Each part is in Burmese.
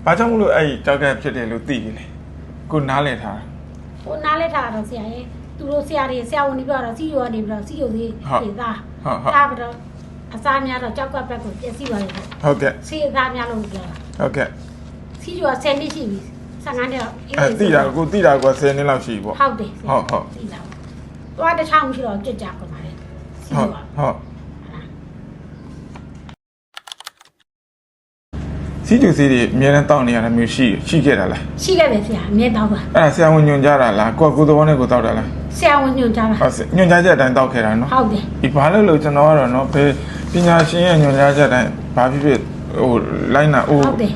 ဘာကြောင့်မလို့အဲ့ကြောက်ကဖြစ်တယ်လို့သိပြီလေကိုနားလဲထားကိုနားလဲထားတော့ဆရာရဲ့သူတို့ဆရာတွေဆရာဝန်တွေပြောတော့စီယိုကနေပြီးတော့စီယိုသေးဒေသထားပြီးတော့အစားများတော့ကြောက်ကဘက်ကိုပြည့်စည်သွားတယ်ဟုတ်ကဲ့စီအသားများလို့ပြောတာဟုတ်ကဲ့စီယိုက10နှစ်ရှိပြီ15နှစ်တော့သိတာကိုသိတာက10နှစ်လောက်ရှိပြီပေါ့ဟုတ်တယ်ဟုတ်သိတာသွားတစ်ချောင်းရှိတော့ကြက်ကြကုန်ပါလေစီယိုဟုတ်စီကျူစီတွေအများနဲ့တောက်နေရတာမျိုးရှိခဲ့တာလားရှိခဲ့တယ်ဆရာအမြဲတောက်ပါအဲ့ဒါဆရာဝန်ညွှန်ကြားတာလားကိုသဘောနဲ့ကိုတောက်တာလားဆရာဝန်ညွှန်ကြားတာဟုတ်ညွှန်ကြားချက်အတိုင်းတောက်ခဲ့တာနော်ဟုတ်တယ်ဒီဘာလို့ကျွန်တော်ကတော့နော်ဘယ်ပညာရှင်ရဲ့ညွှန်ကြားချက်အတိုင်းဘာဖြစ်ဖြစ်ဟိုလိုက်နာဟိုဟုတ်တယ်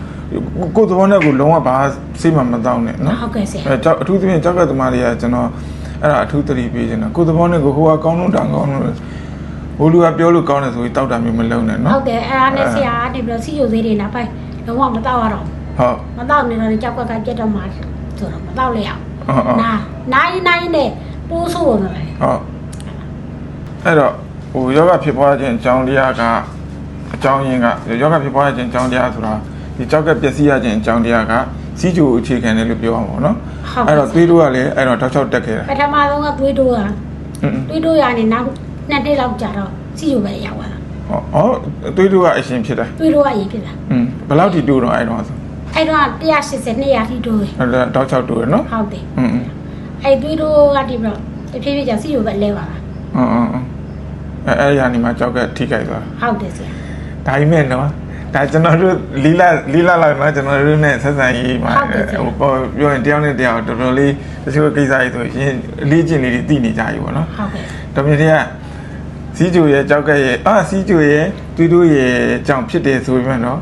ကိုသဘောနဲ့ကိုလုံးဝဘာစိတ်မှမတောက်နဲ့နော်ဟုတ်ကဲ့ဆရာအဲကြောက်အထူးသဖြင့်ကြောက်ကသမားတွေကကျွန်တော်အဲ့ဒါအထူးသတိပေးနေတာကိုသဘောနဲ့ကိုဟိုကကောင်းလုံးတောင်ကောင်းလို့ဟိုလူကပြောလို့ကောင်းတယ်ဆိုပြီးတောက်တာမျိုးမလုံးနဲ့နော်ဟုတ်တယ်အဲ့ဒါနဲ့ဆရာကနေပြီးတော့စီယိုသေးတွေနောက်ပိုင်းလုံးဝမတောက်ရတော့ဟုတ်မတောက်နေတော့ကြောက်ကကြက်တော့မှဆိုတော့မတောက်လေအောင်နိုင်နဲ့ပိုးဆိုးနေတယ်ဟုတ်အဲ့တော့ဟိုယောဂဖြစ်ပွားခြင်းအကြောင်းတရားကအကြောင်းရင်းကယောဂဖြစ်ပွားခြင်းအကြောင်းတရားဆိုတာဒီကြောက်ကပျက်စီးရခြင်းအကြောင်းတရားကစီးကျူအခြေခံတယ်လို့ပြောအောင်ပေါ့နော်အဲ့တော့သွေးတိုးကလည်းအဲ့တော့တောက်ချောက်တက်ခဲ့တာပထမဆုံးကသွေးတိုးရနေနောက်2နှစ်လောက်ကြာတော့စီယိုပဲရောက်သွားတာဟောသွေးတိုးကအရှင်ဖြစ်တာသွေးတိုးကအရင်ဖြစ်တာဘယ်လောက်ထိတိုးတော့အဲ့တော့ဆိုအဲ့တော့180 200ထိတိုးတယ်အဲ့တောက်ချောက်တိုးရနော်ဟုတ်တယ်အဲ့သွေးတိုးကဒီပြီးတော့တဖြည်းဖြည်းကြာစီယိုပဲလဲပါတာအဲ့ရနေမှာကြောက်ကထိခိုက်သွားဟုတ်တယ်ဆရာဒါပေမဲ့နော်ဒါကျွန်တော်တို့လီလာလောက်နော်ကျွန်တော်တို့နဲ့ဆက်ဆံရေးမှာဟိုပြောရင်တယောက်နဲ့တယောက်တော်တော်လေးတချို့ကိစ္စတွေဆိုရင်အလေးကျင့်လေးတွေသိနေကြပြီပေါ့နော်ဟုတ်ကဲ့တော်မြင်တဲ့စီးကျူရဲ့ကြောက်ကရဲ့စီးကျူရဲ့တူတူရဲ့ကြောင့်ဖြစ်တယ်ဆိုပြီးမှနော်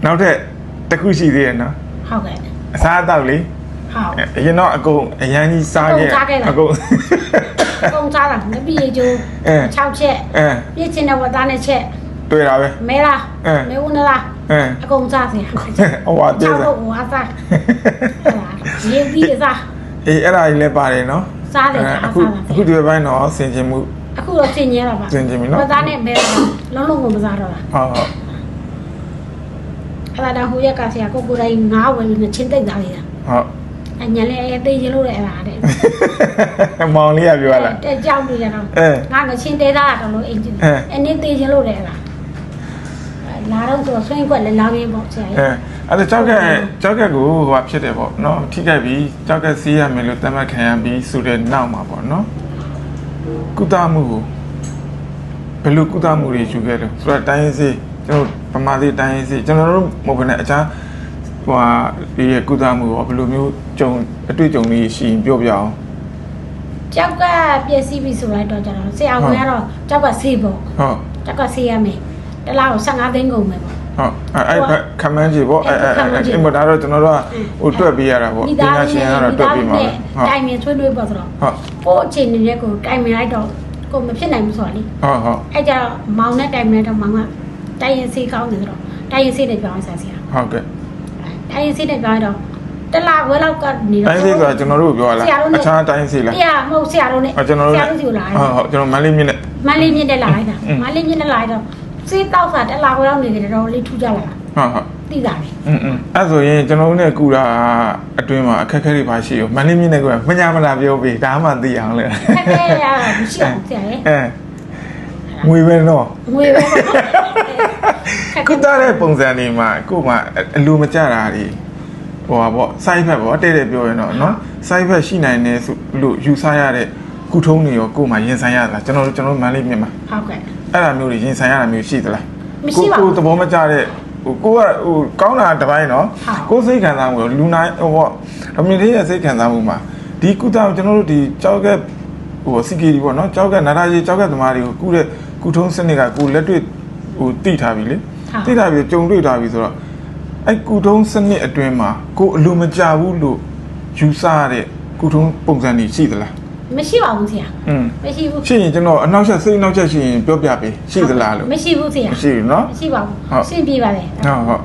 နောက်ထပ်တစ်ခုရှိသေးတယ်နော်ဟုတ်ကဲ့အစားအသောက်လေဟုတ်အရင်တော့အကုန်အရန်ကြီးစားခဲ့အကုန်စားတာမပြေကျိုး6ချက်ပြည့်ချင်တဲ့ဝတ်သားနဲ့ချက်တွေ့တာပဲမဲလားမဲဦးလားအကုန်စားစရာဟိုဟာတွေ့တာဟိုဟာစားရေပြီးစားအေးအဲ့ဒါကြီးလည်းပါတယ်နော်စားတယ်အခုဒီဘက်တော့ဆင်ကျင်မှုအခုတော့ဆင်ကျင်ရတာပါဆင်ကျင်ပြီနော်ဝတ်သားနဲ့မဲလုံးကိုမစားတော့တာဟုတ်အဲ့ဒါဟိုရက်ကဆရာကိုတိုင်း9ဝယ်ပြီးချင်းတိတ်သားလေးဟုတ်အညာလေးတေးချင်လို့လည်းအဲ့ဒါတဲ့မောင်လေးကပြောလာတဲ့ကြောက်နေကြတော့ငါကချင်းတဲသားတော့လို့အိမ်ကြီးအနည်းတေးချင်လို့လည်းအဲ့ဒါလာတော့ဆိုဆွင်းခွက်လည်းလာပြီးပေါ့ဆရာအဲ့ဒါကြောက်ကကိုဟိုဖြစ်တယ်ပေါ့နော်ထိခိုက်ပြီးကြောက်ကစီးရမယ်လို့တတ်မှတ်ခံရပြီးဆိုတဲ့နောက်မှာပေါ့နော်ကုသမှုကိုဘယ်လိုကုသမှုတွေယူခဲ့လဲဆိုတော့တိုင်းရင်းစေးကျွန်တော်ဗမာသေးတိုင်းရင်းစေးကျွန်တော်တို့မဟုတ်ဘဲနဲ့အခြားဟိုဒီရဲ့ကုသမှုရောဘယ်လိုမျိုးအတွေ့အကြုံလေးရှိရင်ပြောပြအောင်ကြောက်ကပျက်စီးပြီဆိုတော့ကျွန်တော်ဆရာဝန်ကတော့ကြောက်ကဆေးပေါ့ဟုတ်ကြောက်ကဆေးရမယ်တလားကို15သိန်းကုန်မယ်ပေါ့ဟုတ်အဲ့ခမန်းကြီးပေါ့အဲ့မဒါတော့ကျွန်တော်တို့ဟိုတွက်ပေးရတာပေါ့ပညာရှင်ကတော့တွက်ပေးမှာဟုတ်တိုင်မြင်ဆွေးနွေးပေါ့ဆိုတော့ဟုတ်ကိုအချိန်နဲ့ကိုတိုင်မြင်လိုက်တော့ကိုမဖြစ်နိုင်ဘူးဆိုတော့လေဟုတ်အဲ့ကြတော့မောင်နဲ့တိုင်မြင်တော့မောင်ကတိုင်ရင်ဆေးကောင်းတယ်ဆိုတော့တိုင်ရင်ဆေးနဲ့ပြောင်းဆရာဆရာဟုတ်ကဲ့တိုင်ရင်ဆေးနဲ့ပြောင်းတော့တလားဝဲလောက်ကနေတော့တိုင်းစီဆိုတာကျွန်တော်တို့ပြောလာအခြားတိုင်းစီလားမဟုတ်ဆရာတို့နဲ့ကျွန်တော်တို့ဆရာတို့စီကိုလာဟုတ်ကျွန်တော်မန္တလေးမြင့်နဲ့တက်လာလိုက်တာမန္တလေးမြင့်တက်လာလိုက်တော့စေးတောက်စားတလားဝဲလောက်နေကြတော့လေးထူးကြလာတာဟုတ်သိတာပဲအဲ့ဆိုရင်ကျွန်တော်တို့နဲ့ကူတာအတွင်းမှာအခက်အခဲတွေပါရှိရောမန္တလေးမြင့်နဲ့ကူမညာမလားပြောပြီးဒါမှသိအောင်လေခက်ခဲရမရှိအောင်ဆရာရဲ့ငွေပဲနော်ငွေပဲကုသတဲ့ပုံစံတွေမှာကို့မှာအလိုမကျတာတွေဟိုပါပေါ့ side effect ပေါ့တဲ့ပြောရင်တော့နော် side effect ရှိနိုင်တယ်ဆိုလို့ယူဆရတဲ့ကုထုံးတွေရောကို့မှာရင်ဆိုင်ရတာကျွန်တော်မန္တလေးမြင့်မှာဟုတ်ကဲ့အဲ့ဒါမျိုးတွေရင်ဆိုင်ရတာမျိုးရှိသလားမရှိပါဘူးကိုသဘောမကျတဲ့ဟိုကိုကဟိုကောင်းတာတစ်ပိုင်းနော်ကိုစိတ်ခံစားမှုလူနိုင်ဟိုပေါ့အမြင့်သေးရဲ့စိတ်ခံစားမှုမှာဒီကုသကျွန်တော်တို့ဒီကြောက်ကဟိုစီကီဒီပေါ့နော်ကြောက်ကနာတာကြီးကြောက်ကသမားတွေကိုကုတဲ့ကုထုံးစနစ်ကကိုလက်တွေ့ဟိုတိထားပြီလေတိထားပြီကြုံတွေ့ထားပြီဆိုတော့အဲ့ကုထုံးစနစ်အတွင်းမှာကိုအလိုမကျဘူးလို့ယူဆရတဲ့ကုထုံးပုံစံတွေရှိသလားမရှိပါဘူးဆရာမရှိဘူးရှိရင်ကျွန်တော်အနောက်ချက်စိတ်နောက်ချက်ရှိရင်ပြောပြပေးရှိသလားလို့မရှိဘူးဆရာမရှိဘူးเนาะမရှိပါဘူးရှင်းပြပါလေဟုတ်